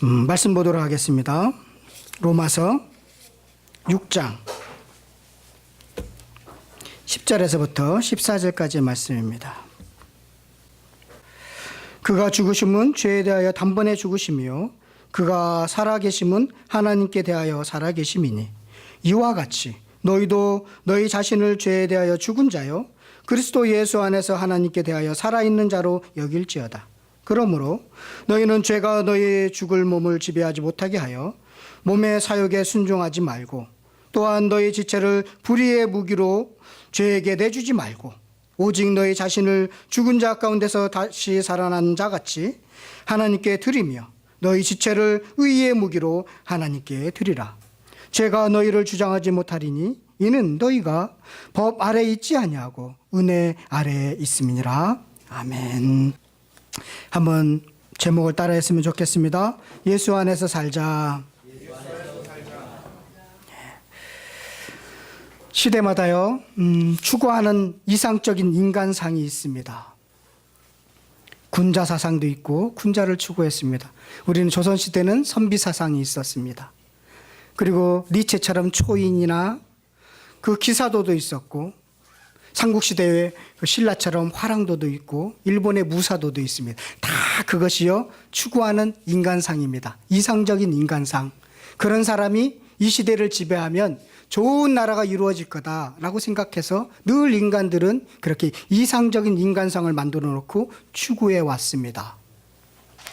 말씀 보도록 하겠습니다. 로마서 6장 10절에서부터 14절까지의 말씀입니다. 그가 죽으심은 죄에 대하여 단번에 죽으심이요 그가 살아계심은 하나님께 대하여 살아계심이니 이와 같이 너희도 너희 자신을 죄에 대하여 죽은 자요 그리스도 예수 안에서 하나님께 대하여 살아있는 자로 여길지어다. 그러므로 너희는 죄가 너희의 죽을 몸을 지배하지 못하게 하여 몸의 사욕에 순종하지 말고 또한 너희 지체를 불의의 무기로 죄에게 내주지 말고 오직 너희 자신을 죽은 자 가운데서 다시 살아난 자 같이 하나님께 드리며 너희 지체를 의의 무기로 하나님께 드리라. 죄가 너희를 주장하지 못하리니 이는 너희가 법 아래 있지 아니하고 은혜 아래에 있음이니라. 아멘. 한번 제목을 따라 했으면 좋겠습니다. 예수 안에서 살자. 시대마다요 추구하는 이상적인 인간상이 있습니다. 군자 사상도 있고 군자를 추구했습니다. 우리는 조선시대는 선비사상이 있었습니다. 그리고 니체처럼 초인이나 그 기사도도 있었고 삼국시대의 신라처럼 화랑도도 있고 일본의 무사도도 있습니다. 다 그것이요 추구하는 인간상입니다. 이상적인 인간상. 그런 사람이 이 시대를 지배하면 좋은 나라가 이루어질 거다라고 생각해서 늘 인간들은 그렇게 이상적인 인간상을 만들어 놓고 추구해 왔습니다.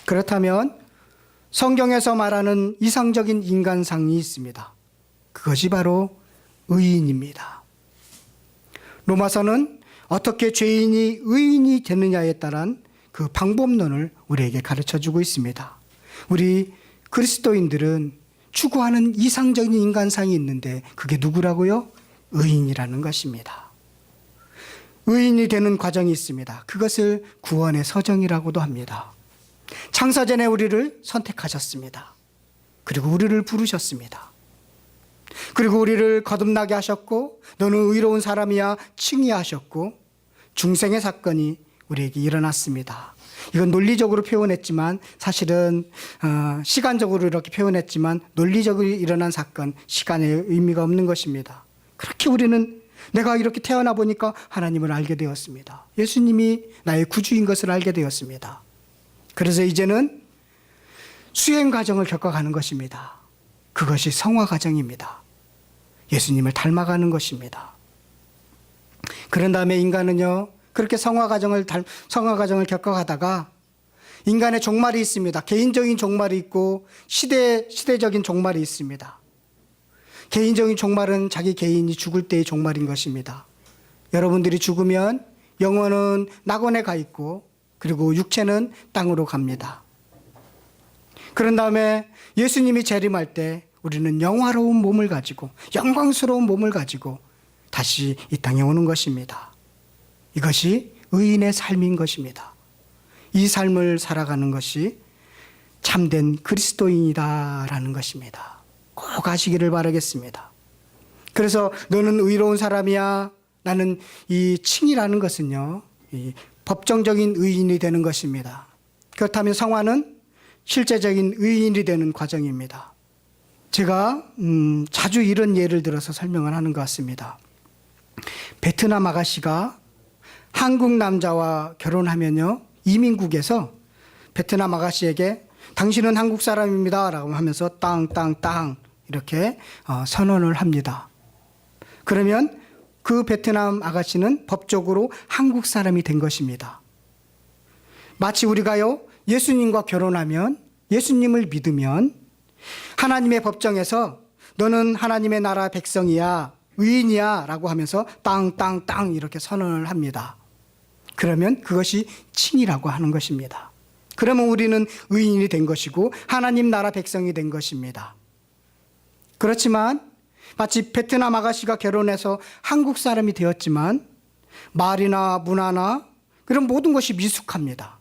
그렇다면 성경에서 말하는 이상적인 인간상이 있습니다. 그것이 바로 의인입니다. 로마서는 어떻게 죄인이 의인이 되느냐에 따른 그 방법론을 우리에게 가르쳐주고 있습니다. 우리 그리스도인들은 추구하는 이상적인 인간상이 있는데 그게 누구라고요? 의인이라는 것입니다. 의인이 되는 과정이 있습니다. 그것을 구원의 서정이라고도 합니다. 창세전에 우리를 선택하셨습니다. 그리고 우리를 부르셨습니다. 그리고 우리를 거듭나게 하셨고 너는 의로운 사람이야 칭의하셨고 중생의 사건이 우리에게 일어났습니다. 이건 논리적으로 표현했지만 사실은 시간적으로 이렇게 표현했지만 논리적으로 일어난 사건, 시간의 의미가 없는 것입니다. 그렇게 우리는 내가 이렇게 태어나 보니까 하나님을 알게 되었습니다. 예수님이 나의 구주인 것을 알게 되었습니다. 그래서 이제는 수행 과정을 겪어가는 것입니다. 그것이 성화 과정입니다. 예수님을 닮아가는 것입니다. 그런 다음에 인간은요 그렇게 성화 과정을 겪어가다가 인간의 종말이 있습니다. 개인적인 종말이 있고 시대적인 종말이 있습니다. 개인적인 종말은 자기 개인이 죽을 때의 종말인 것입니다. 여러분들이 죽으면 영혼은 낙원에 가 있고 그리고 육체는 땅으로 갑니다. 그런 다음에 예수님이 재림할 때 우리는 영화로운 몸을 가지고 영광스러운 몸을 가지고 다시 이 땅에 오는 것입니다. 이것이 의인의 삶인 것입니다. 이 삶을 살아가는 것이 참된 그리스도인이다라는 것입니다. 꼭 아시기를 바라겠습니다. 그래서 너는 의로운 사람이야. 나는 이 칭이라는 것은요 이 법정적인 의인이 되는 것입니다. 그렇다면 성화는 실제적인 의인이 되는 과정입니다. 제가 자주 이런 예를 들어서 설명을 하는 것 같습니다. 베트남 아가씨가 한국 남자와 결혼하면요 이민국에서 베트남 아가씨에게 당신은 한국 사람입니다 라고 하면서 땅 이렇게 선언을 합니다. 그러면 그 베트남 아가씨는 법적으로 한국 사람이 된 것입니다. 마치 우리가요 예수님과 결혼하면 예수님을 믿으면 하나님의 법정에서 너는 하나님의 나라 백성이야 의인이야 라고 하면서 땅 이렇게 선언을 합니다. 그러면 그것이 칭이라고 하는 것입니다. 그러면 우리는 의인이 된 것이고 하나님 나라 백성이 된 것입니다. 그렇지만 마치 베트남 아가씨가 결혼해서 한국 사람이 되었지만 말이나 문화나 그런 모든 것이 미숙합니다.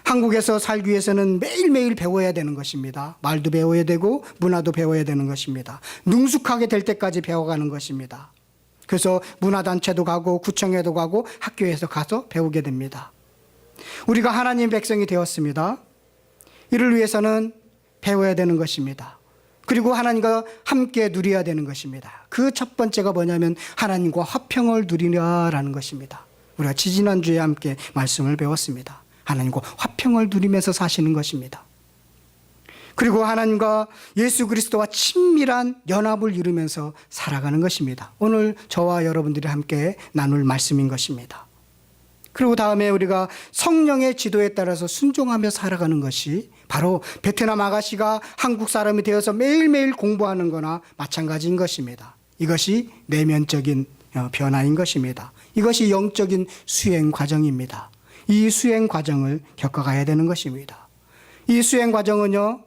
한국에서 살기 위해서는 매일매일 배워야 되는 것입니다. 말도 배워야 되고 문화도 배워야 되는 것입니다. 능숙하게 될 때까지 배워가는 것입니다. 그래서 문화단체도 가고 구청에도 가고 학교에서 가서 배우게 됩니다. 우리가 하나님 백성이 되었습니다. 이를 위해서는 배워야 되는 것입니다. 그리고 하나님과 함께 누려야 되는 것입니다. 그 첫 번째가 뭐냐면 하나님과 화평을 누리라라는 것입니다. 우리가 지지난주에 함께 말씀을 배웠습니다. 하나님과 화평을 누리면서 사시는 것입니다. 그리고 하나님과 예수 그리스도와 친밀한 연합을 이루면서 살아가는 것입니다. 오늘 저와 여러분들이 함께 나눌 말씀인 것입니다. 그리고 다음에 우리가 성령의 지도에 따라서 순종하며 살아가는 것이 바로 베트남 아가씨가 한국 사람이 되어서 매일매일 공부하는 거나 마찬가지인 것입니다. 이것이 내면적인 변화인 것입니다. 이것이 영적인 수행 과정입니다. 이 수행 과정을 겪어가야 되는 것입니다. 이 수행 과정은요,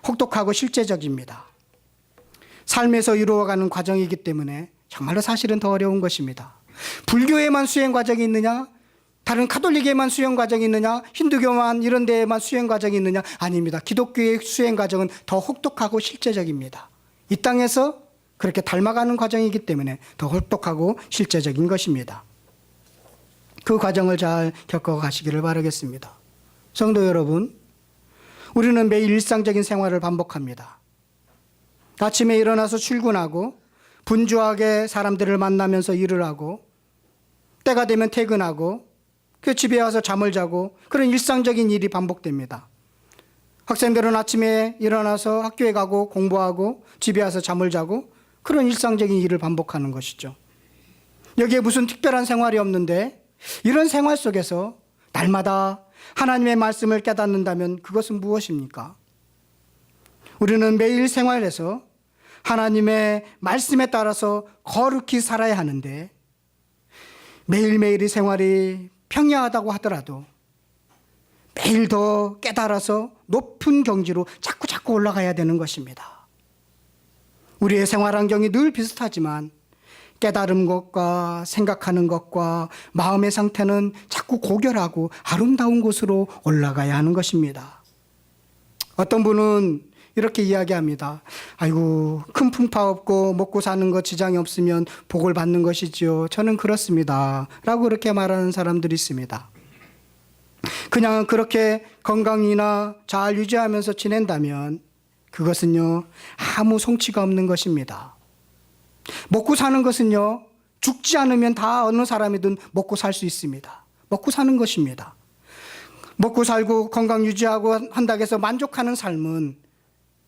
혹독하고 실제적입니다. 삶에서 이루어가는 과정이기 때문에 정말로 사실은 더 어려운 것입니다. 불교에만 수행 과정이 있느냐? 다른 카톨릭에만 수행 과정이 있느냐? 힌두교만 이런 데에만 수행 과정이 있느냐? 아닙니다. 기독교의 수행 과정은 더 혹독하고 실제적입니다. 이 땅에서 그렇게 닮아가는 과정이기 때문에 더 혹독하고 실제적인 것입니다. 그 과정을 잘 겪어가시기를 바라겠습니다. 성도 여러분, 우리는 매일 일상적인 생활을 반복합니다. 아침에 일어나서 출근하고 분주하게 사람들을 만나면서 일을 하고 때가 되면 퇴근하고 그 집에 와서 잠을 자고 그런 일상적인 일이 반복됩니다. 학생들은 아침에 일어나서 학교에 가고 공부하고 집에 와서 잠을 자고 그런 일상적인 일을 반복하는 것이죠. 여기에 무슨 특별한 생활이 없는데 이런 생활 속에서 날마다 하나님의 말씀을 깨닫는다면 그것은 무엇입니까? 우리는 매일 생활에서 하나님의 말씀에 따라서 거룩히 살아야 하는데 매일매일의 생활이 평이하다고 하더라도 매일 더 깨달아서 높은 경지로 자꾸 올라가야 되는 것입니다. 우리의 생활 환경이 늘 비슷하지만 깨달은 것과 생각하는 것과 마음의 상태는 자꾸 고결하고 아름다운 곳으로 올라가야 하는 것입니다. 어떤 분은 이렇게 이야기합니다. 아이고, 큰 풍파 없고 먹고 사는 것 지장이 없으면 복을 받는 것이지요. 저는 그렇습니다. 라고 그렇게 말하는 사람들이 있습니다. 그냥 그렇게 건강이나 잘 유지하면서 지낸다면 그것은요, 아무 성취가 없는 것입니다. 먹고 사는 것은요, 죽지 않으면 다 어느 사람이든 먹고 살 수 있습니다. 먹고 사는 것입니다. 먹고 살고 건강 유지하고 한다고 해서 만족하는 삶은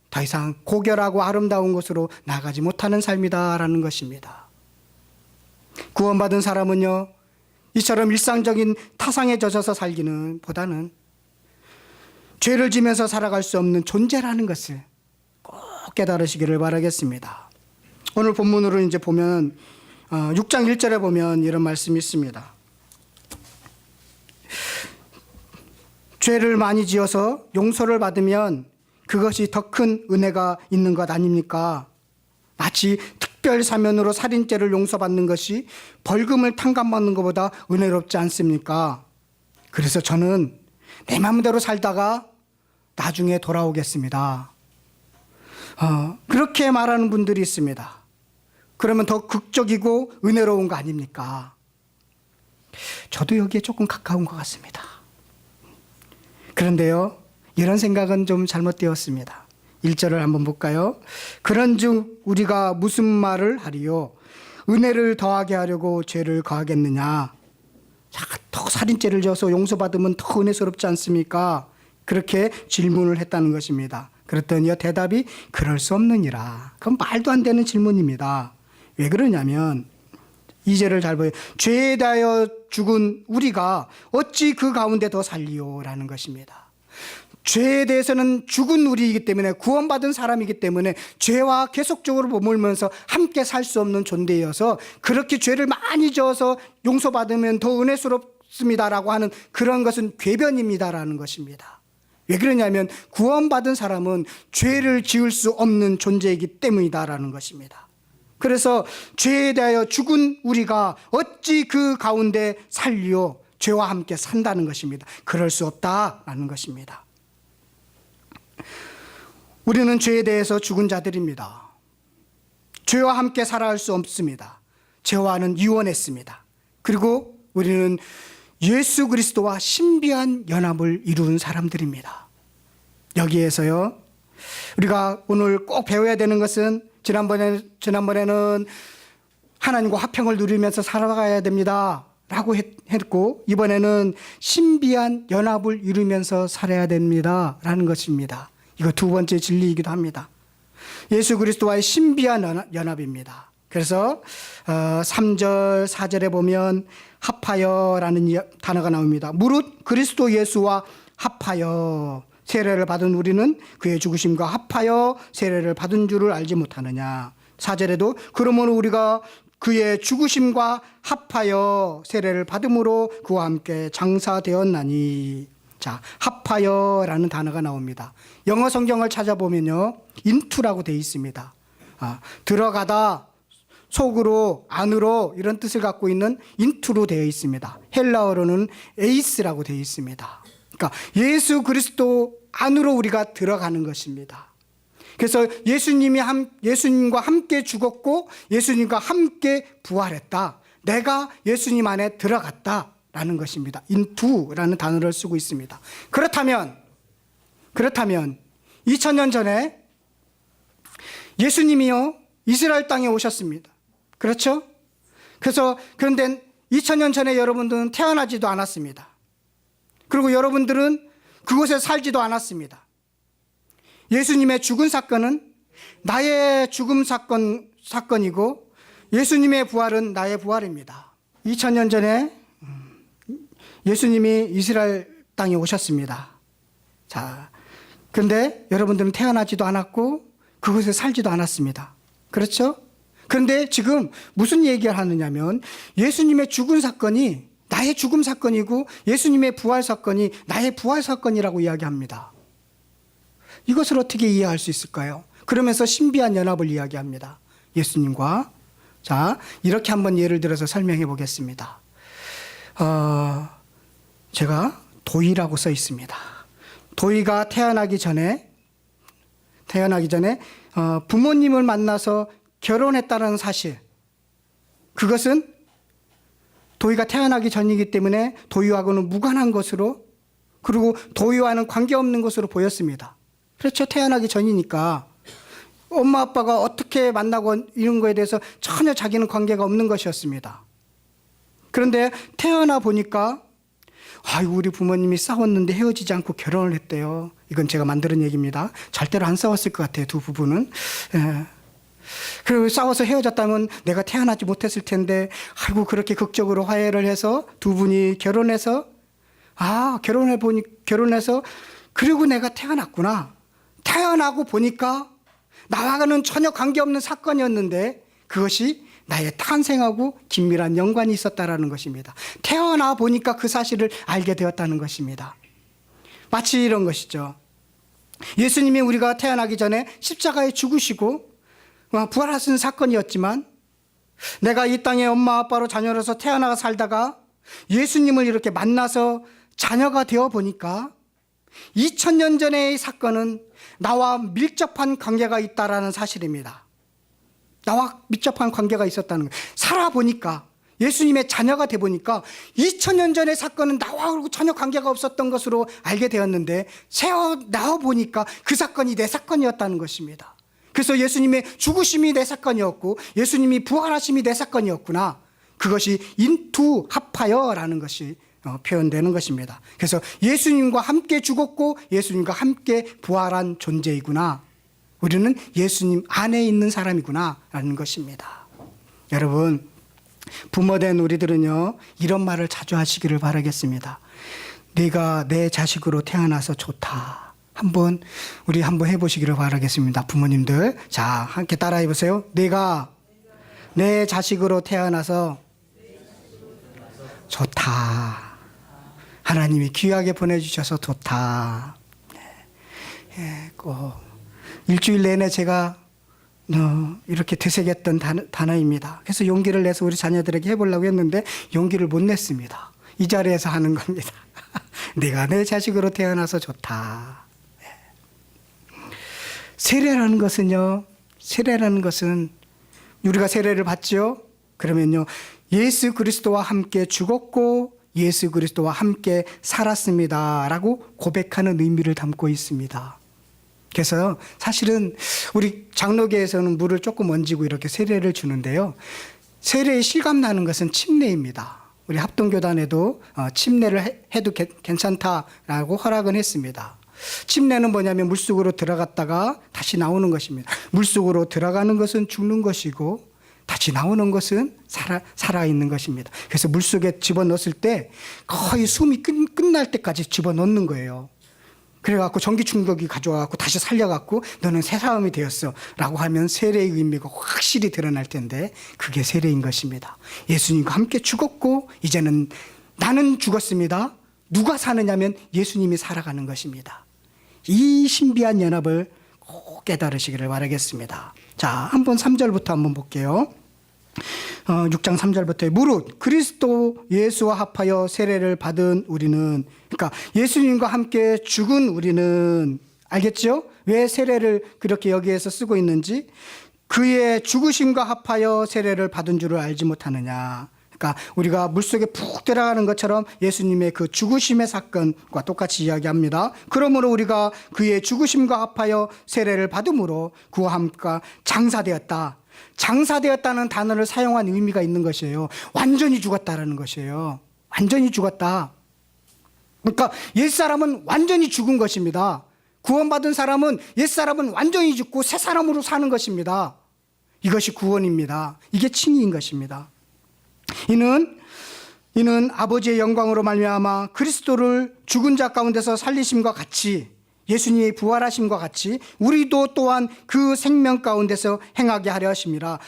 더 이상 고결하고 아름다운 것으로 나가지 못하는 삶이다라는 것입니다. 구원받은 사람은요, 이처럼 일상적인 타상에 젖어서 살기는 보다는 죄를 지면서 살아갈 수 없는 존재라는 것을 꼭 깨달으시기를 바라겠습니다. 오늘 본문으로 이제 보면 6장 1절에 보면 이런 말씀이 있습니다. 죄를 많이 지어서 용서를 받으면 그것이 더 큰 은혜가 있는 것 아닙니까? 마치 특별 사면으로 살인죄를 용서받는 것이 벌금을 탕감받는 것보다 은혜롭지 않습니까? 그래서 저는 내 마음대로 살다가 나중에 돌아오겠습니다. 그렇게 말하는 분들이 있습니다. 그러면 더 극적이고 은혜로운 거 아닙니까? 저도 여기에 조금 가까운 것 같습니다. 그런데요, 이런 생각은 좀 잘못되었습니다. 1절을 한번 볼까요? 그런즉 우리가 무슨 말을 하리요? 은혜를 더하게 하려고 죄를 거하겠느냐? 더 살인죄를 져서 용서받으면 더 은혜스럽지 않습니까? 그렇게 질문을 했다는 것입니다. 그랬더니요, 대답이 그럴 수 없느니라. 그건 말도 안 되는 질문입니다. 왜 그러냐면 2절을 잘 보여요. 죄에 대하여 죽은 우리가 어찌 그 가운데 더 살리요? 라는 것입니다. 죄에 대해서는 죽은 우리이기 때문에, 구원받은 사람이기 때문에 죄와 계속적으로 머물면서 함께 살 수 없는 존재여서 그렇게 죄를 많이 지어서 용서받으면 더 은혜스럽습니다라고 하는 그런 것은 궤변입니다라는 것입니다. 왜 그러냐면 구원받은 사람은 죄를 지을 수 없는 존재이기 때문이다라는 것입니다. 그래서 죄에 대하여 죽은 우리가 어찌 그 가운데 살리요? 죄와 함께 산다는 것입니다. 그럴 수 없다라는 것입니다. 우리는 죄에 대해서 죽은 자들입니다. 죄와 함께 살아갈 수 없습니다. 죄와는 이원했습니다. 그리고 우리는 예수 그리스도와 신비한 연합을 이룬 사람들입니다. 여기에서요, 우리가 오늘 꼭 배워야 되는 것은 지난번에는 하나님과 화평을 누리면서 살아가야 됩니다 라고 했고, 이번에는 신비한 연합을 이루면서 살아야 됩니다 라는 것입니다. 이거 두 번째 진리이기도 합니다. 예수 그리스도와의 신비한 연합입니다. 그래서 3절 4절에 보면 합하여라는 단어가 나옵니다. 무릇 그리스도 예수와 합하여 세례를 받은 우리는 그의 죽으심과 합하여 세례를 받은 줄을 알지 못하느냐. 4절에도 그러므로 우리가 그의 죽으심과 합하여 세례를 받음으로 그와 함께 장사되었나니. 자, 합하여라는 단어가 나옵니다. 영어 성경을 찾아보면요, into라고 되어 있습니다. 들어가다, 속으로, 안으로 이런 뜻을 갖고 있는 into로 되어 있습니다. 헬라어로는 에이스라고 되어 있습니다. 그러니까 예수 그리스도 안으로 우리가 들어가는 것입니다. 그래서 예수님과 함께 죽었고 예수님과 함께 부활했다. 내가 예수님 안에 들어갔다라는 것입니다. into라는 단어를 쓰고 있습니다. 그렇다면 2000년 전에 예수님이요 이스라엘 땅에 오셨습니다. 그렇죠? 그런데 2000년 전에 여러분들은 태어나지도 않았습니다. 그리고 여러분들은 그곳에 살지도 않았습니다. 예수님의 죽은 사건은 나의 죽음 사건이고 예수님의 부활은 나의 부활입니다. 2000년 전에 예수님이 이스라엘 땅에 오셨습니다. 자, 그런데 여러분들은 태어나지도 않았고 그곳에 살지도 않았습니다. 그렇죠? 그런데 지금 무슨 얘기를 하느냐면 예수님의 죽은 사건이 나의 죽음 사건이고 예수님의 부활 사건이 나의 부활 사건이라고 이야기합니다. 이것을 어떻게 이해할 수 있을까요? 그러면서 신비한 연합을 이야기합니다. 예수님과. 자, 이렇게 한번 예를 들어서 설명해 보겠습니다. 제가 도희라고 써 있습니다. 도희가 태어나기 전에 부모님을 만나서 결혼했다는 사실, 그것은 도희가 태어나기 전이기 때문에 도희하고는 무관한 것으로, 그리고 도희와는 관계없는 것으로 보였습니다. 그렇죠. 태어나기 전이니까 엄마 아빠가 어떻게 만나고 이런 거에 대해서 전혀 자기는 관계가 없는 것이었습니다. 그런데 태어나 보니까 아이고 우리 부모님이 싸웠는데 헤어지지 않고 결혼을 했대요. 이건 제가 만드는 얘기입니다. 절대로 안 싸웠을 것 같아요. 두 부부는. 예. 그리고 싸워서 헤어졌다면 내가 태어나지 못했을 텐데 아이고 그렇게 극적으로 화해를 해서 두 분이 결혼해서 결혼해서 그리고 내가 태어났구나. 태어나고 보니까 나와는 전혀 관계없는 사건이었는데 그것이 나의 탄생하고 긴밀한 연관이 있었다라는 것입니다. 태어나 보니까 그 사실을 알게 되었다는 것입니다. 마치 이런 것이죠. 예수님이 우리가 태어나기 전에 십자가에 죽으시고 부활하신 사건이었지만 내가 이 땅에 엄마 아빠로 자녀로서 태어나가 살다가 예수님을 이렇게 만나서 자녀가 되어 보니까 2000년 전의 사건은 나와 밀접한 관계가 있다라는 사실입니다. 나와 밀접한 관계가 있었다는 거예요. 살아보니까 예수님의 자녀가 돼 보니까 2000년 전의 사건은 나와 전혀 관계가 없었던 것으로 알게 되었는데 나와 보니까 그 사건이 내 사건이었다는 것입니다. 그래서 예수님의 죽으심이 내 사건이었고 예수님이 부활하심이 내 사건이었구나. 그것이 인투 합하여라는 것이 표현되는 것입니다. 그래서 예수님과 함께 죽었고 예수님과 함께 부활한 존재이구나. 우리는 예수님 안에 있는 사람이구나 라는 것입니다. 여러분, 부모된 우리들은요 이런 말을 자주 하시기를 바라겠습니다. 네가 내 자식으로 태어나서 좋다. 우리 한번 해보시기를 바라겠습니다. 부모님들, 자 함께 따라해 보세요. 내가 내 자식으로 태어나서 좋다. 하나님이 귀하게 보내주셔서 좋다. 꼭 일주일 내내 제가 이렇게 되새겼던 단어입니다. 그래서 용기를 내서 우리 자녀들에게 해보려고 했는데 용기를 못 냈습니다. 이 자리에서 하는 겁니다. 내가 내 자식으로 태어나서 좋다. 세례라는 것은 우리가 세례를 받죠. 그러면요 예수 그리스도와 함께 죽었고 예수 그리스도와 함께 살았습니다 라고 고백하는 의미를 담고 있습니다. 그래서 사실은 우리 장로교에서는 물을 조금 얹고 이렇게 세례를 주는데요. 세례에 실감나는 것은 침례입니다. 우리 합동교단에도 침례를 해도 괜찮다라고 허락은 했습니다. 침례는 뭐냐면 물속으로 들어갔다가 다시 나오는 것입니다. 물속으로 들어가는 것은 죽는 것이고 다시 나오는 것은 살아있는 것입니다. 그래서 물속에 집어넣었을 때 거의 숨이 끝날 때까지 집어넣는 거예요. 그래갖고 전기 충격이 가져와갖고 다시 살려갖고 너는 새 사람이 되었어 라고 하면 세례의 의미가 확실히 드러날 텐데 그게 세례인 것입니다. 예수님과 함께 죽었고 이제는 나는 죽었습니다. 누가 사느냐면 예수님이 살아가는 것입니다. 이 신비한 연합을 꼭 깨달으시기를 바라겠습니다. 자, 한번 3절부터 한번 볼게요. 6장 3절부터 무릇 그리스도 예수와 합하여 세례를 받은 우리는, 그러니까 예수님과 함께 죽은 우리는, 알겠죠? 왜 세례를 그렇게 여기에서 쓰고 있는지, 그의 죽으심과 합하여 세례를 받은 줄을 알지 못하느냐. 그러니까 우리가 물속에 푹 들어가는 것처럼 예수님의 그 죽으심의 사건과 똑같이 이야기합니다. 그러므로 우리가 그의 죽으심과 합하여 세례를 받음으로 그와 함께 장사되었다. 장사되었다는 단어를 사용한 의미가 있는 것이에요. 완전히 죽었다라는 것이에요. 완전히 죽었다. 그러니까 옛사람은 완전히 죽은 것입니다. 구원받은 사람은 옛사람은 완전히 죽고 새 사람으로 사는 것입니다. 이것이 구원입니다. 이게 칭의인 것입니다. 이는 아버지의 영광으로 말미암아 그리스도를 죽은 자 가운데서 살리심과 같이, 예수님의 부활하심과 같이 우리도 또한 그 생명 가운데서 행하게 하려 하심이라.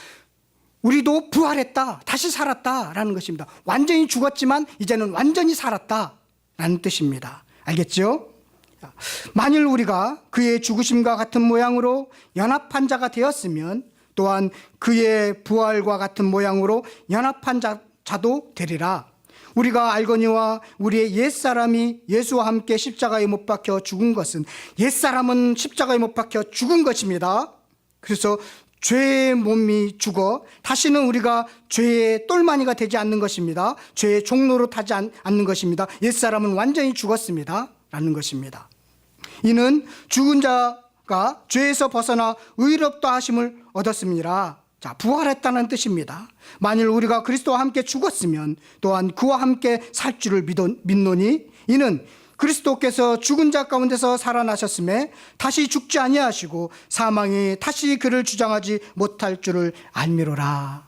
우리도 부활했다, 다시 살았다라는 것입니다. 완전히 죽었지만 이제는 완전히 살았다라는 뜻입니다. 알겠죠? 만일 우리가 그의 죽으심과 같은 모양으로 연합한 자가 되었으면 또한 그의 부활과 같은 모양으로 연합한 자도 되리라. 우리가 알거니와 우리의 옛사람이 예수와 함께 십자가에 못 박혀 죽은 것은, 옛사람은 십자가에 못 박혀 죽은 것입니다. 그래서 죄의 몸이 죽어 다시는 우리가 죄의 똘마니가 되지 않는 것입니다. 죄의 종로로 타지 않는 것입니다. 옛사람은 완전히 죽었습니다 라는 것입니다. 이는 죽은 자가 죄에서 벗어나 의롭다 하심을 얻었습니다. 자, 부활했다는 뜻입니다. 만일 우리가 그리스도와 함께 죽었으면 또한 그와 함께 살 줄을 믿노니, 이는 그리스도께서 죽은 자 가운데서 살아나셨음에 다시 죽지 아니하시고 사망이 다시 그를 주장하지 못할 줄을 알미로라.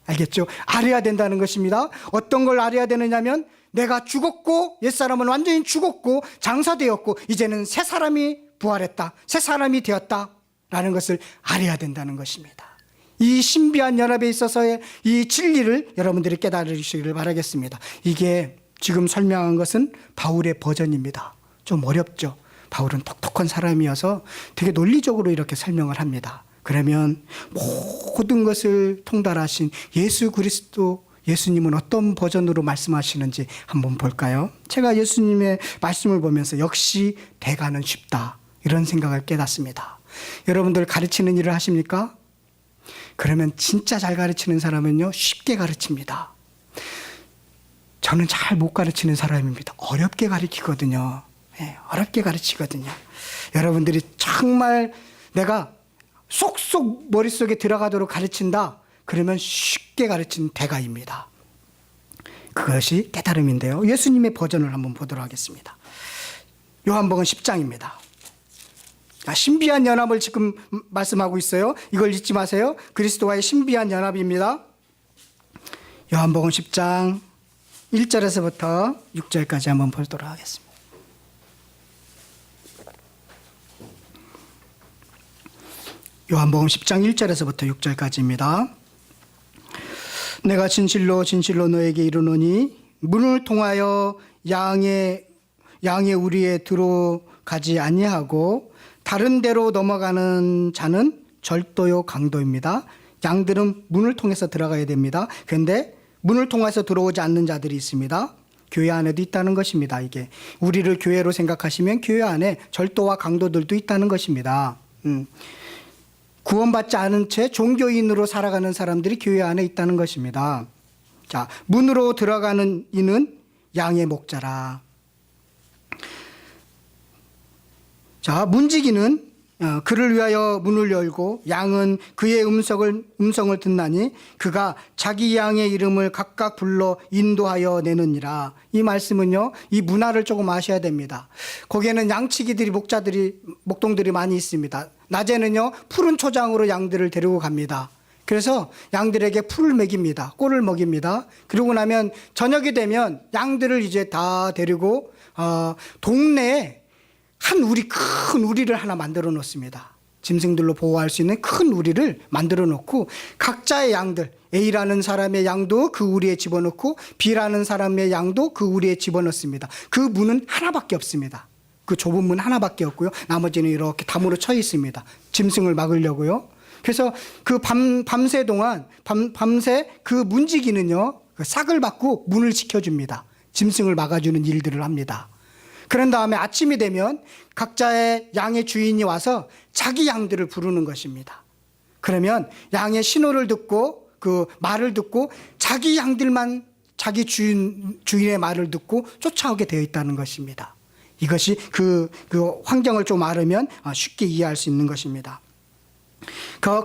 알겠죠? 알아야 된다는 것입니다. 어떤 걸 알아야 되느냐면 내가 죽었고 옛사람은 완전히 죽었고 장사되었고 이제는 새 사람이 부활했다, 새 사람이 되었다라는 것을 알아야 된다는 것입니다. 이 신비한 연합에 있어서의 이 진리를 여러분들이 깨달으시기를 바라겠습니다. 이게 지금 설명한 것은 바울의 버전입니다. 좀 어렵죠? 바울은 똑똑한 사람이어서 되게 논리적으로 이렇게 설명을 합니다. 그러면 모든 것을 통달하신 예수 그리스도, 예수님은 어떤 버전으로 말씀하시는지 한번 볼까요? 제가 예수님의 말씀을 보면서 역시 대가는 쉽다, 이런 생각을 깨닫습니다. 여러분들 가르치는 일을 하십니까? 그러면 진짜 잘 가르치는 사람은요, 쉽게 가르칩니다. 저는 잘 못 가르치는 사람입니다. 어렵게 가르치거든요. 네, 어렵게 가르치거든요. 여러분들이 정말 내가 쏙쏙 머릿속에 들어가도록 가르친다, 그러면 쉽게 가르치는 대가입니다. 그것이 깨달음인데요. 예수님의 버전을 한번 보도록 하겠습니다. 요한복음 10장입니다. 신비한 연합을 지금 말씀하고 있어요. 이걸 잊지 마세요. 그리스도와의 신비한 연합입니다. 요한복음 10장 1절에서부터 6절까지 한번 보도록 하겠습니다. 요한복음 10장 1절에서부터 6절까지입니다. 내가 진실로 진실로 너에게 이르노니 문을 통하여 양의 우리에 들어가지 아니하고 다른 데로 넘어가는 자는 절도요 강도입니다. 양들은 문을 통해서 들어가야 됩니다. 그런데 문을 통해서 들어오지 않는 자들이 있습니다. 교회 안에도 있다는 것입니다. 이게 우리를 교회로 생각하시면 교회 안에 절도와 강도들도 있다는 것입니다. 구원받지 않은 채 종교인으로 살아가는 사람들이 교회 안에 있다는 것입니다. 자, 문으로 들어가는 이는 양의 목자라. 자, 문지기는 그를 위하여 문을 열고 양은 그의 음성을 듣나니 그가 자기 양의 이름을 각각 불러 인도하여 내느니라. 이 말씀은요, 이 문화를 조금 아셔야 됩니다. 거기에는 양치기들이 목동들이 많이 있습니다. 낮에는요 푸른 초장으로 양들을 데리고 갑니다. 그래서 양들에게 풀을 먹입니다. 꼴을 먹입니다. 그러고 나면 저녁이 되면 양들을 이제 다 데리고 동네에 큰 우리를 하나 만들어 놓습니다. 짐승들로 보호할 수 있는 큰 우리를 만들어 놓고 각자의 양들, A라는 사람의 양도 그 우리에 집어넣고 B라는 사람의 양도 그 우리에 집어넣습니다. 그 문은 하나밖에 없습니다. 그 좁은 문 하나밖에 없고요. 나머지는 이렇게 담으로 쳐 있습니다. 짐승을 막으려고요. 그래서 그 밤새 동안 밤새 그 문지기는요 싹을 받고 문을 지켜줍니다. 짐승을 막아주는 일들을 합니다. 그런 다음에 아침이 되면 각자의 양의 주인이 와서 자기 양들을 부르는 것입니다. 그러면 양의 신호를 듣고 그 말을 듣고 자기 양들만 자기 주인의 말을 듣고 쫓아오게 되어 있다는 것입니다. 이것이 그 환경을 좀 알으면 쉽게 이해할 수 있는 것입니다.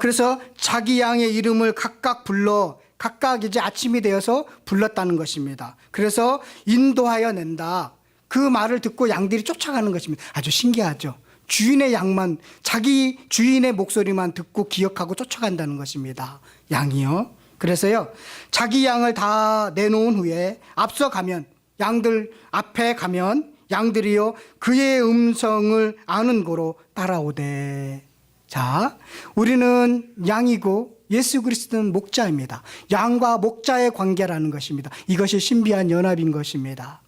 그래서 자기 양의 이름을 각각 불러 각각 이제 아침이 되어서 불렀다는 것입니다. 그래서 인도하여 낸다. 그 말을 듣고 양들이 쫓아가는 것입니다. 아주 신기하죠. 주인의 양만, 자기 주인의 목소리만 듣고 기억하고 쫓아간다는 것입니다. 양이요. 그래서요 자기 양을 다 내놓은 후에 앞서 가면 양들 앞에 가면 양들이요 그의 음성을 아는 고로 따라오되. 자, 우리는 양이고 예수 그리스도는 목자입니다. 양과 목자의 관계라는 것입니다. 이것이 신비한 연합인 것입니다.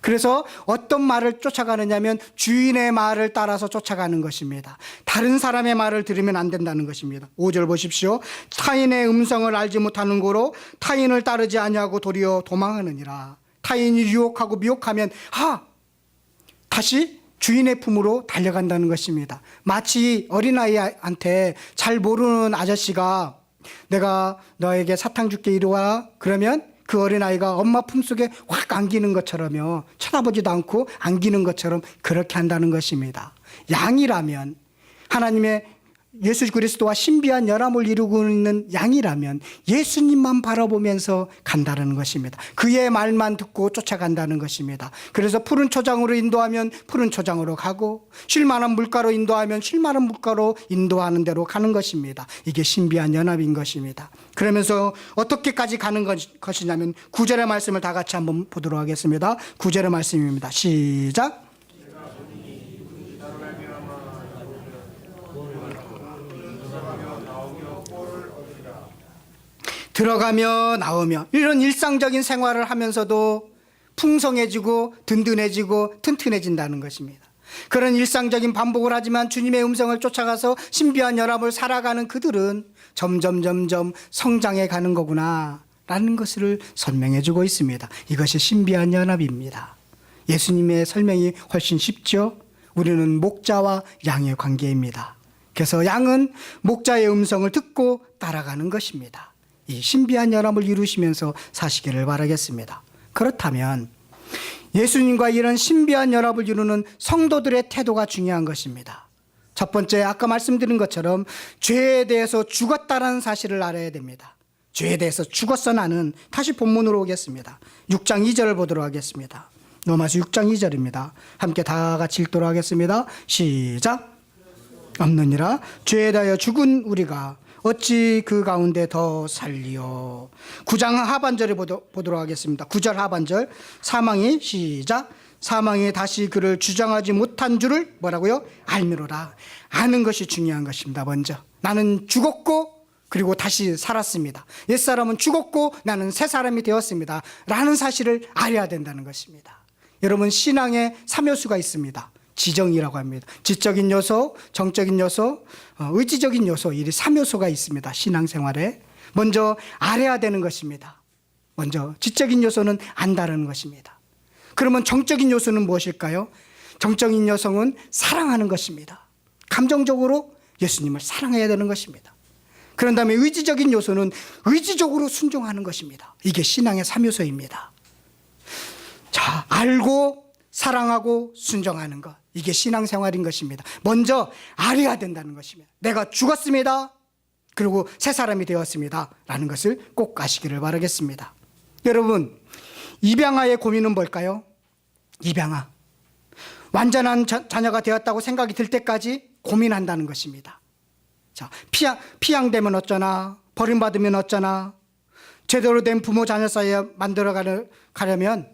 그래서 어떤 말을 쫓아가느냐면 주인의 말을 따라서 쫓아가는 것입니다. 다른 사람의 말을 들으면 안 된다는 것입니다. 5절 보십시오. 타인의 음성을 알지 못하는 고로 타인을 따르지 아니하고 도리어 도망하느니라. 타인이 유혹하고 미혹하면 다시 주인의 품으로 달려간다는 것입니다. 마치 어린아이한테 잘 모르는 아저씨가 내가 너에게 사탕 줄게 이리 와. 그러면 그 어린아이가 엄마 품속에 확 안기는 것처럼요. 쳐다보지도 않고 안기는 것처럼 그렇게 한다는 것입니다. 양이라면 하나님의 예수 그리스도와 신비한 연합을 이루고 있는 양이라면 예수님만 바라보면서 간다는 것입니다. 그의 말만 듣고 쫓아간다는 것입니다. 그래서 푸른 초장으로 인도하면 푸른 초장으로 가고 쉴만한 물가로 인도하면 쉴만한 물가로 인도하는 대로 가는 것입니다. 이게 신비한 연합인 것입니다. 그러면서 어떻게까지 가는 것이냐면 9절의 말씀을 다 같이 한번 보도록 하겠습니다. 9절의 말씀입니다. 시작. 들어가며 나오며 이런 일상적인 생활을 하면서도 풍성해지고 든든해지고 튼튼해진다는 것입니다. 그런 일상적인 반복을 하지만 주님의 음성을 쫓아가서 신비한 연합을 살아가는 그들은 점점 성장해 가는 거구나 라는 것을 설명해 주고 있습니다. 이것이 신비한 연합입니다. 예수님의 설명이 훨씬 쉽죠. 우리는 목자와 양의 관계입니다. 그래서 양은 목자의 음성을 듣고 따라가는 것입니다. 이 신비한 연합을 이루시면서 사시기를 바라겠습니다. 그렇다면 예수님과 이런 신비한 연합을 이루는 성도들의 태도가 중요한 것입니다. 첫 번째, 아까 말씀드린 것처럼 죄에 대해서 죽었다는 사실을 알아야 됩니다. 죄에 대해서 죽었어 나는. 다시 본문으로 오겠습니다. 6장 2절을 보도록 하겠습니다. 로마서 6장 2절입니다. 함께 다 같이 읽도록 하겠습니다. 시작. 없느니라 죄에 대하여 죽은 우리가 어찌 그 가운데 더 살리요. 9장 하반절에 보도록 하겠습니다. 9절 하반절. 사망이 시작. 사망이 다시 그를 주장하지 못한 줄을 뭐라고요? 알미로라. 아는 것이 중요한 것입니다. 먼저 나는 죽었고 그리고 다시 살았습니다. 옛사람은 죽었고 나는 새 사람이 되었습니다 라는 사실을 알아야 된다는 것입니다. 여러분, 신앙에 3요소가 있습니다. 지정이라고 합니다. 지적인 요소, 정적인 요소, 의지적인 요소, 이 3요소가 있습니다. 신앙생활에. 먼저 알아야 되는 것입니다. 먼저 지적인 요소는 안다는 것입니다. 그러면 정적인 요소는 무엇일까요? 정적인 요소는 사랑하는 것입니다. 감정적으로 예수님을 사랑해야 되는 것입니다. 그런 다음에 의지적인 요소는 의지적으로 순종하는 것입니다. 이게 신앙의 3요소입니다. 자, 알고 사랑하고 순종하는 것, 이게 신앙생활인 것입니다. 먼저 알아야 된다는 것입니다. 내가 죽었습니다. 그리고 새 사람이 되었습니다. 라는 것을 꼭 아시기를 바라겠습니다. 여러분, 입양아의 고민은 뭘까요? 입양아, 완전한 자녀가 되었다고 생각이 들 때까지 고민한다는 것입니다. 자, 피양되면 어쩌나, 버림받으면 어쩌나, 제대로 된 부모 자녀 사이에 만들어 가려면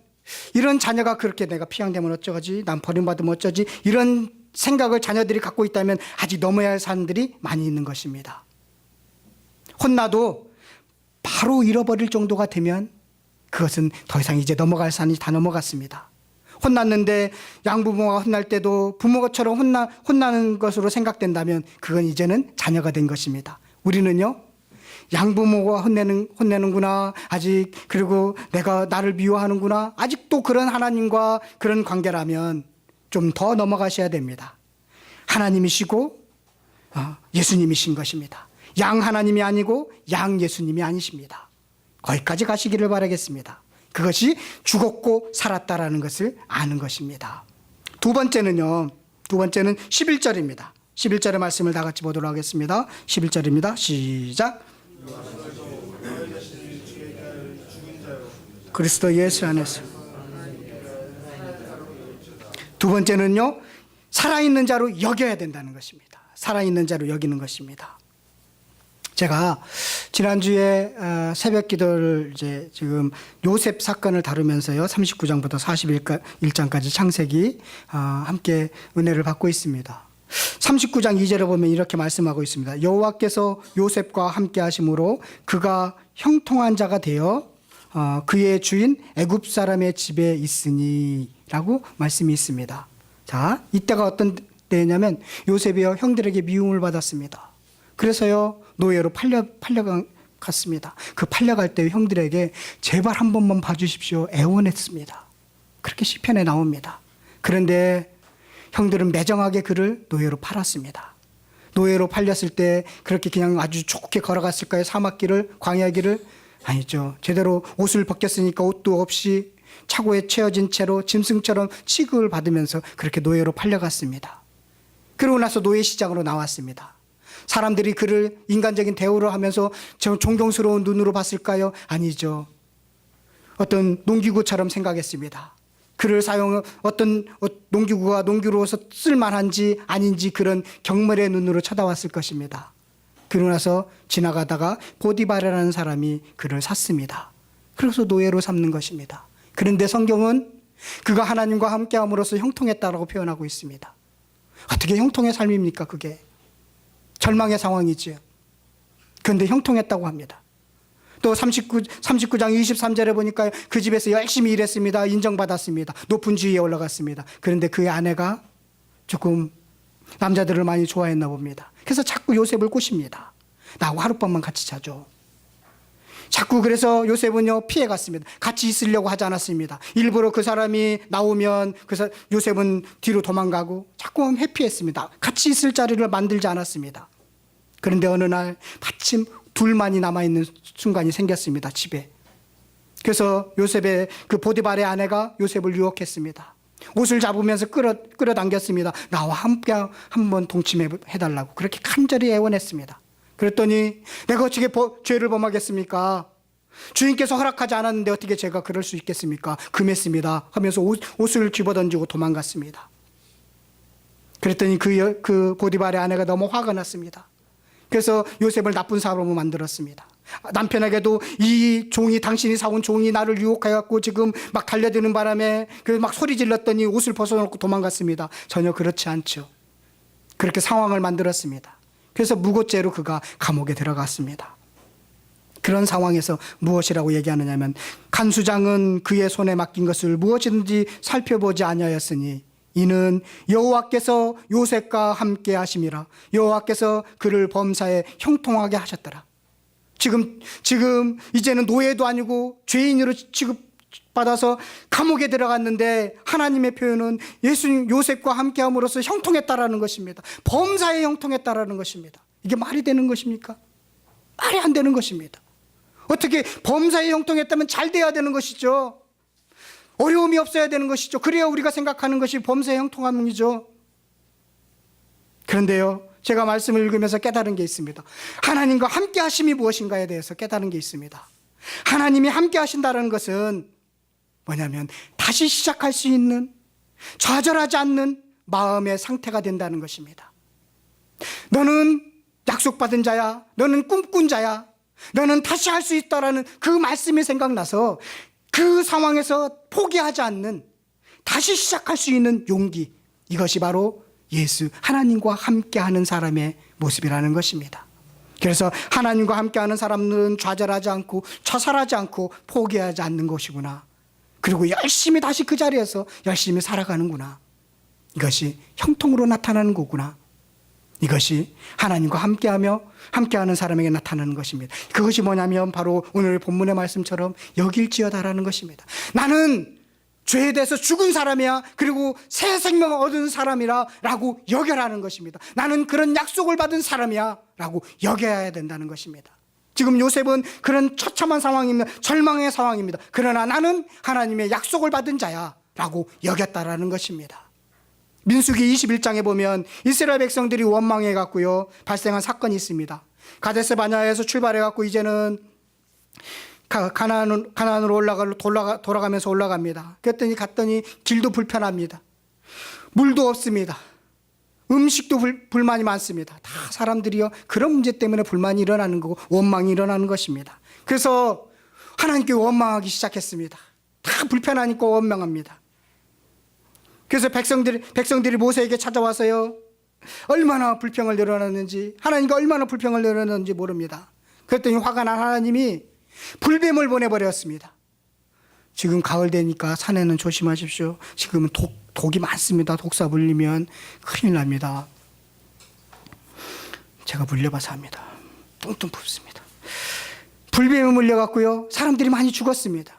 이런 자녀가 그렇게 내가 피양되면 어쩌지, 난 버림받으면 어쩌지, 이런 생각을 자녀들이 갖고 있다면 아직 넘어야 할 사람들이 많이 있는 것입니다. 혼나도 바로 잃어버릴 정도가 되면 그것은 더 이상 이제 넘어갈 산이 다 넘어갔습니다. 혼났는데 양부모가 혼날 때도 부모처럼 혼나는 것으로 생각된다면 그건 이제는 자녀가 된 것입니다. 우리는요, 양부모가 혼내는구나, 아직, 그리고 내가 나를 미워하는구나, 아직도 그런 하나님과 그런 관계라면 좀 더 넘어가셔야 됩니다. 하나님이시고 예수님이신 것입니다. 양 하나님이 아니고 양 예수님이 아니십니다. 거기까지 가시기를 바라겠습니다. 그것이 죽었고 살았다라는 것을 아는 것입니다. 두 번째는 11절입니다. 11절의 말씀을 다 같이 보도록 하겠습니다. 11절입니다. 시작. 그리스도 예수 안에서. 두 번째는요, 살아있는 자로 여겨야 된다는 것입니다. 살아있는 자로 여기는 것입니다. 제가 지난주에 새벽 기도를 이제 지금 요셉 사건을 다루면서요, 39장부터 41장까지 창세기 함께 은혜를 받고 있습니다. 39장 2절에 보면 이렇게 말씀하고 있습니다. 여호와께서 요셉과 함께 하심으로 그가 형통한 자가 되어 그의 주인 애굽 사람의 집에 있으니 라고 말씀이 있습니다. 자, 이때가 어떤 때냐면 요셉이요, 형들에게 미움을 받았습니다. 그래서요, 노예로 팔려갔습니다. 그 팔려갈 때 형들에게 제발 한 번만 봐주십시오 애원했습니다. 그렇게 시편에 나옵니다. 그런데 형들은 매정하게 그를 노예로 팔았습니다. 노예로 팔렸을 때 그렇게 그냥 아주 좋게 걸어갔을까요? 사막길을, 광야길을? 아니죠. 제대로 옷을 벗겼으니까 옷도 없이 차고에 채워진 채로 짐승처럼 취급을 받으면서 그렇게 노예로 팔려갔습니다. 그러고 나서 노예 시장으로 나왔습니다. 사람들이 그를 인간적인 대우를 하면서 존경스러운 눈으로 봤을까요? 아니죠. 어떤 농기구처럼 생각했습니다. 그를 어떤 농기구가 농기로서 쓸만한지 아닌지 그런 경멸의 눈으로 쳐다왔을 것입니다. 그러고 나서 지나가다가 보디바라라는 사람이 그를 샀습니다. 그래서 노예로 삼는 것입니다. 그런데 성경은 그가 하나님과 함께함으로써 형통했다라고 표현하고 있습니다. 어떻게 형통의 삶입니까? 그게 절망의 상황이지요. 그런데 형통했다고 합니다. 또 39장 23절에 보니까 그 집에서 열심히 일했습니다. 인정받았습니다. 높은 지위에 올라갔습니다. 그런데 그의 아내가 조금 남자들을 많이 좋아했나 봅니다. 그래서 자꾸 요셉을 꼬십니다. 나하고 하룻밤만 같이 자죠. 자꾸 그래서 요셉은요, 피해갔습니다. 같이 있으려고 하지 않았습니다. 일부러 그 사람이 나오면 그래서 요셉은 뒤로 도망가고 자꾸 회피했습니다. 같이 있을 자리를 만들지 않았습니다. 그런데 어느 날 마침 둘만이 남아있는 순간이 생겼습니다. 집에. 그래서 요셉의 그 보디발의 아내가 요셉을 유혹했습니다. 옷을 잡으면서 끌어당겼습니다. 나와 함께 한번 동침해달라고 그렇게 간절히 애원했습니다. 그랬더니 내가 어떻게 죄를 범하겠습니까? 주인께서 허락하지 않았는데 어떻게 제가 그럴 수 있겠습니까? 금했습니다 하면서 옷을 집어던지고 도망갔습니다. 그랬더니 그 보디발의 아내가 너무 화가 났습니다. 그래서 요셉을 나쁜 사람으로 만들었습니다. 남편에게도 이 종이, 당신이 사온 종이 나를 유혹해갖고 지금 막 달려드는 바람에 막 소리 질렀더니 옷을 벗어놓고 도망갔습니다. 전혀 그렇지 않죠. 그렇게 상황을 만들었습니다. 그래서 무고죄로 그가 감옥에 들어갔습니다. 그런 상황에서 무엇이라고 얘기하느냐면 간수장은 그의 손에 맡긴 것을 무엇이든지 살펴보지 아니하였으니 이는 여호와께서 요셉과 함께 하심이라. 여호와께서 그를 범사에 형통하게 하셨더라. 지금 이제는 노예도 아니고 죄인으로 취급받아서 감옥에 들어갔는데 하나님의 표현은 요셉과 함께 함으로써 형통했다라는 것입니다. 범사에 형통했다라는 것입니다. 이게 말이 되는 것입니까? 말이 안 되는 것입니다. 어떻게 범사에 형통했다면 잘 돼야 되는 것이죠. 어려움이 없어야 되는 것이죠. 그래야 우리가 생각하는 것이 범죄 형통함이죠. 그런데요, 제가 말씀을 읽으면서 깨달은 게 있습니다. 하나님과 함께 하심이 무엇인가에 대해서 깨달은 게 있습니다. 하나님이 함께 하신다는 것은 뭐냐면 다시 시작할 수 있는, 좌절하지 않는 마음의 상태가 된다는 것입니다. 너는 약속받은 자야, 너는 꿈꾼 자야, 너는 다시 할 수 있다라는 그 말씀이 생각나서 그 상황에서 포기하지 않는, 다시 시작할 수 있는 용기, 이것이 바로 예수, 하나님과 함께하는 사람의 모습이라는 것입니다. 그래서 하나님과 함께하는 사람들은 좌절하지 않고 자살하지 않고 포기하지 않는 것이구나. 그리고 열심히 다시 그 자리에서 열심히 살아가는구나. 이것이 형통으로 나타나는 거구나. 이것이 하나님과 함께하는 사람에게 나타나는 것입니다. 그것이 뭐냐면 바로 오늘 본문의 말씀처럼 여길지어다라는 것입니다. 나는 죄에 대해서 죽은 사람이야, 그리고 새 생명을 얻은 사람이라 라고 여겨라는 것입니다. 나는 그런 약속을 받은 사람이야 라고 여겨야 된다는 것입니다. 지금 요셉은 그런 처참한 상황입니다. 절망의 상황입니다. 그러나 나는 하나님의 약속을 받은 자야 라고 여겼다라는 것입니다. 민수기 21장에 보면 이스라엘 백성들이 원망해 갖고요, 발생한 사건이 있습니다. 가데스 바네아에서 출발해 갖고 이제는 가나안으로 돌아가면서 올라갑니다. 갔더니 길도 불편합니다. 물도 없습니다. 음식도 불만이 많습니다. 다 사람들이요, 그런 문제 때문에 불만이 일어나는 거고 원망이 일어나는 것입니다. 그래서 하나님께 원망하기 시작했습니다. 다 불편하니까 원망합니다. 그래서 백성들이 모세에게 찾아와서요, 얼마나 불평을 내려놨는지, 하나님과 얼마나 불평을 내려놨는지 모릅니다. 그랬더니 화가 난 하나님이 불뱀을 보내버렸습니다. 지금 가을 되니까 산에는 조심하십시오. 지금은 독이 많습니다. 독사 물리면 큰일 납니다. 제가 물려봐서 합니다. 뚱뚱 붓습니다. 불뱀에 물려갖고요, 사람들이 많이 죽었습니다.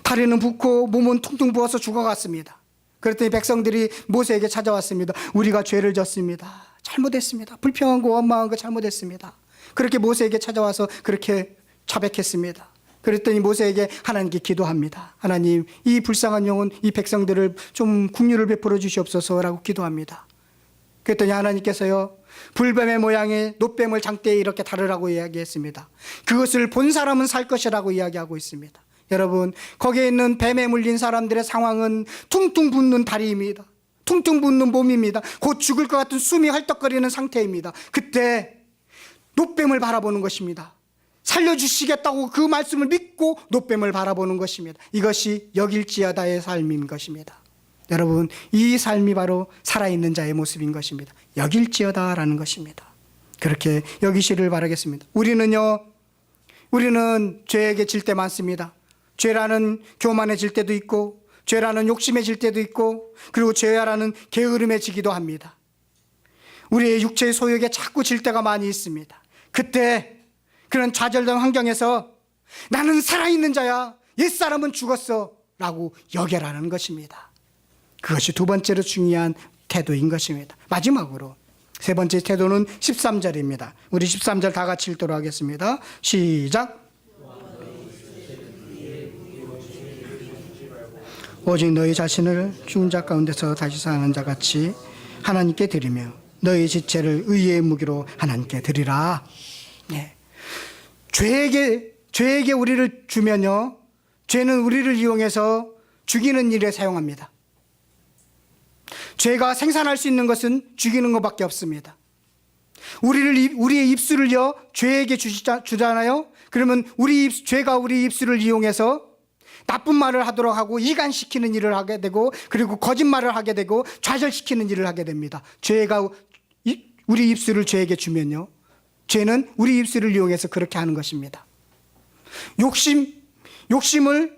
다리는 붓고 몸은 퉁퉁 부어서 죽어갔습니다. 그랬더니 백성들이 모세에게 찾아왔습니다. 우리가 죄를 졌습니다. 잘못했습니다. 불평한 거 원망한 거 잘못했습니다. 그렇게 모세에게 찾아와서 그렇게 자백했습니다. 그랬더니 모세에게 하나님께 기도합니다. 하나님, 이 불쌍한 영혼, 이 백성들을 좀 긍휼을 베풀어 주시옵소서라고 기도합니다. 그랬더니 하나님께서요, 불뱀의 모양의 놋뱀을 장대에 이렇게 다르라고 이야기했습니다. 그것을 본 사람은 살 것이라고 이야기하고 있습니다. 여러분, 거기에 있는 뱀에 물린 사람들의 상황은 퉁퉁 붓는 다리입니다. 퉁퉁 붓는 몸입니다. 곧 죽을 것 같은 숨이 헐떡거리는 상태입니다. 그때 놋뱀을 바라보는 것입니다. 살려주시겠다고 그 말씀을 믿고 놋뱀을 바라보는 것입니다. 이것이 여길지어다의 삶인 것입니다. 여러분, 이 삶이 바로 살아있는 자의 모습인 것입니다. 여길지어다라는 것입니다. 그렇게 여기시를 바라겠습니다. 우리는 죄에게 질 때 많습니다. 죄라는 교만해질 때도 있고, 죄라는 욕심해질 때도 있고, 그리고 죄라는 게으름해지기도 합니다. 우리의 육체의 소욕에 자꾸 질 때가 많이 있습니다. 그때 그런 좌절된 환경에서 나는 살아있는 자야, 옛사람은 죽었어 라고 여겨라는 것입니다. 그것이 두 번째로 중요한 태도인 것입니다. 마지막으로 세 번째 태도는 13절입니다. 우리 13절 다 같이 읽도록 하겠습니다. 시작. 오직 너희 자신을 죽은 자 가운데서 다시 사는 자같이 하나님께 드리며 너희 지체를 의의 무기로 하나님께 드리라. 네. 죄에게 우리를 주면요, 죄는 우리를 이용해서 죽이는 일에 사용합니다. 죄가 생산할 수 있는 것은 죽이는 것밖에 없습니다. 우리의 입술을요, 죄에게 주잖아요. 그러면 죄가 우리 입술을 이용해서 나쁜 말을 하도록 하고 이간시키는 일을 하게 되고, 그리고 거짓말을 하게 되고 좌절시키는 일을 하게 됩니다. 죄가 우리 입술을 죄에게 주면요, 죄는 우리 입술을 이용해서 그렇게 하는 것입니다. 욕심을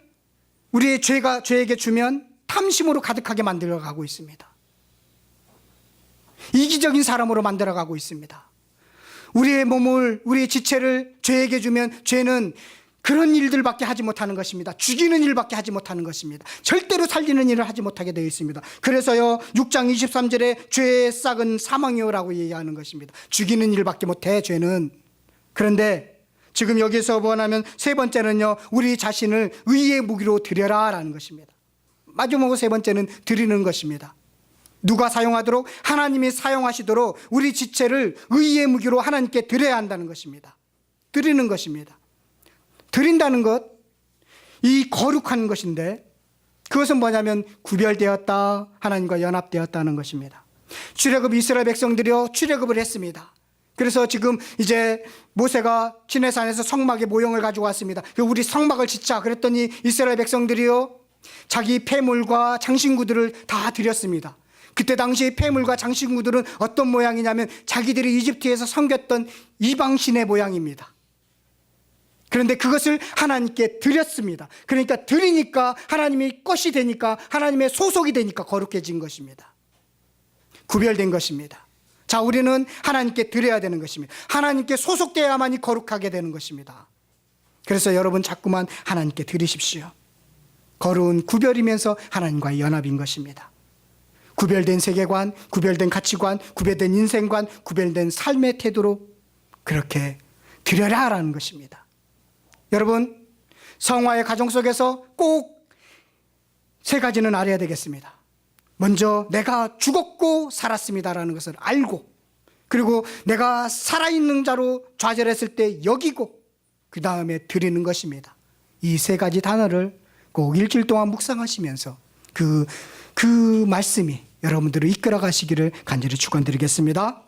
우리의 죄에게 주면 탐심으로 가득하게 만들어가고 있습니다. 이기적인 사람으로 만들어가고 있습니다. 우리의 지체를 죄에게 주면 죄는 그런 일들밖에 하지 못하는 것입니다. 죽이는 일밖에 하지 못하는 것입니다. 절대로 살리는 일을 하지 못하게 되어 있습니다. 그래서요, 6장 23절에 죄의 싹은 사망이요라고 얘기하는 것입니다. 죽이는 일밖에 못해, 죄는. 그런데 지금 여기서 원하면 세 번째는요, 우리 자신을 의의 무기로 드려라 라는 것입니다. 마지막으로 세 번째는 드리는 것입니다. 누가 사용하도록? 하나님이 사용하시도록 우리 지체를 의의 무기로 하나님께 드려야 한다는 것입니다. 드리는 것입니다. 드린다는 것, 이 거룩한 것인데 그것은 뭐냐면 구별되었다, 하나님과 연합되었다는 것입니다. 출애굽 이스라엘 백성들이요 출애굽을 했습니다. 그래서 지금 이제 모세가 시내산에서 성막의 모형을 가지고 왔습니다. 우리 성막을 짓자 그랬더니 이스라엘 백성들이요 자기 폐물과 장신구들을 다 드렸습니다. 그때 당시 폐물과 장신구들은 어떤 모양이냐면 자기들이 이집트에서 섬겼던 이방신의 모양입니다. 그런데 그것을 하나님께 드렸습니다. 그러니까 드리니까 하나님이 것이 되니까, 하나님의 소속이 되니까 거룩해진 것입니다. 구별된 것입니다. 자, 우리는 하나님께 드려야 되는 것입니다. 하나님께 소속되어야만이 거룩하게 되는 것입니다. 그래서 여러분 자꾸만 하나님께 드리십시오. 거룩은 구별이면서 하나님과의 연합인 것입니다. 구별된 세계관, 구별된 가치관, 구별된 인생관, 구별된 삶의 태도로 그렇게 드려라라는 것입니다. 여러분, 성화의 가정 속에서 꼭 세 가지는 알아야 되겠습니다. 먼저 내가 죽었고 살았습니다라는 것을 알고, 그리고 내가 살아있는 자로 좌절했을 때 여기고, 그 다음에 드리는 것입니다. 이 세 가지 단어를 꼭 일주일 동안 묵상하시면서 그 말씀이 여러분들을 이끌어 가시기를 간절히 축원드리겠습니다.